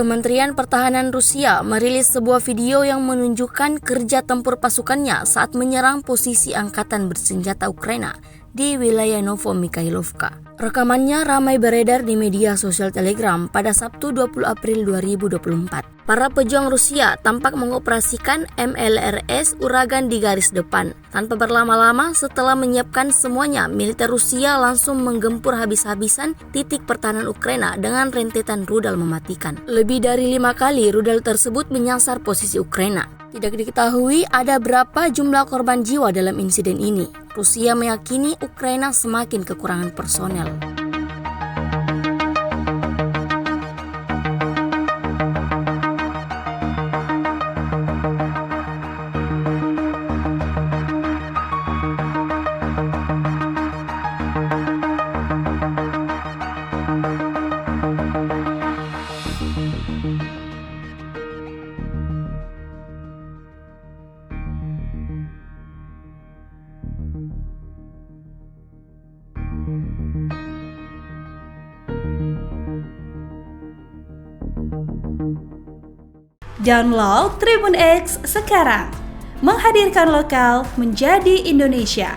Kementerian Pertahanan Rusia merilis sebuah video yang menunjukkan kerja tempur pasukannya saat menyerang posisi angkatan bersenjata Ukraina di wilayah Novo-Mikhailovka. Rekamannya ramai beredar di media sosial Telegram pada Sabtu 20 April 2024. Para pejuang Rusia tampak mengoperasikan MLRS Uragan di garis depan. Tanpa berlama-lama, setelah menyiapkan semuanya, militer Rusia langsung menggempur habis-habisan titik pertahanan Ukraina dengan rentetan rudal mematikan. Lebih dari 5 kali rudal tersebut menyasar posisi Ukraina. Tidak diketahui ada berapa jumlah korban jiwa dalam insiden ini. Rusia meyakini Ukraina semakin kekurangan personel. Download Tribun X sekarang, menghadirkan lokal menjadi Indonesia.